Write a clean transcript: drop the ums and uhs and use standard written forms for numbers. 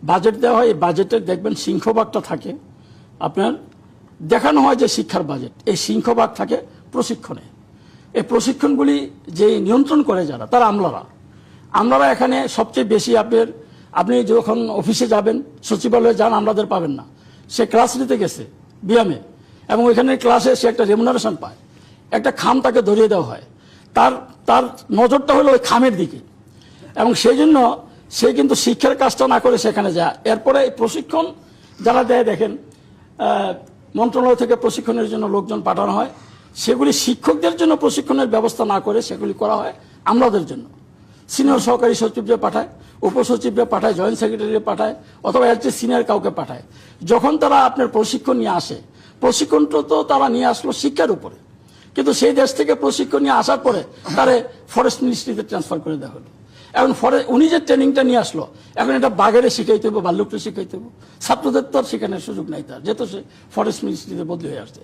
Budget দেওয়া হয়, এই বাজেটে দেখবেন সিংহভাগটা থাকে আপনার দেখানো হয় যে শিক্ষার বাজেট, এই সিংহভাগ থাকে প্রশিক্ষণে। এই প্রশিক্ষণগুলি যে নিয়ন্ত্রণ করে যারা, তারা আমলারা এখানে সবচেয়ে বেশি আপনি যখন অফিসে যাবেন, সচিবালয়ে যান, আমলাদের পাবেন না। সে ক্লাস নিতে গেছে বিয়ামে, এবং ওইখানে ক্লাসে সে একটা রেমুনারেশন পায়, একটা খাম তাকে ধরিয়ে দেওয়া হয়, তার নজরটা হলো ওই খামের দিকে, এবং সেই জন্য সে কিন্তু শিক্ষার কাজটা না করে সেখানে যায়। এরপরে এই প্রশিক্ষণ যারা দেয়, দেখেন মন্ত্রণালয় থেকে প্রশিক্ষণের জন্য লোকজন পাঠানো হয়, সেগুলি শিক্ষকদের জন্য প্রশিক্ষণের ব্যবস্থা না করে সেগুলি করা হয় আমলাদের জন্য। সিনিয়র সহকারী সচিবরা পাঠায়, উপসচিবরা পাঠায়, জয়েন্ট সেক্রেটারি পাঠায়, অথবা এর চেয়ে সিনিয়র কাউকে পাঠায়। যখন তারা আপনার প্রশিক্ষণ নিয়ে আসে, প্রশিক্ষণটা তো তারা নিয়ে আসলো শিক্ষার উপরে, কিন্তু সেই দেশ থেকে প্রশিক্ষণ নিয়ে আসার পরে তারে ফরেস্ট মিনিস্ট্রিতে ট্রান্সফার করে দেওয়া হলো। এখন উনি যে ট্রেনিংটা নিয়ে আসলো, এখন এটা বাঘেরে শিখাইতে হবে, ভাল্লুকটা শিখাইতে হবে, ছাত্রদের তো আর শেখানোর সুযোগ নাই তার, যেহেতু সে ফরেস্ট মিনিস্ট্রিতে বদলি হয়ে আসছে।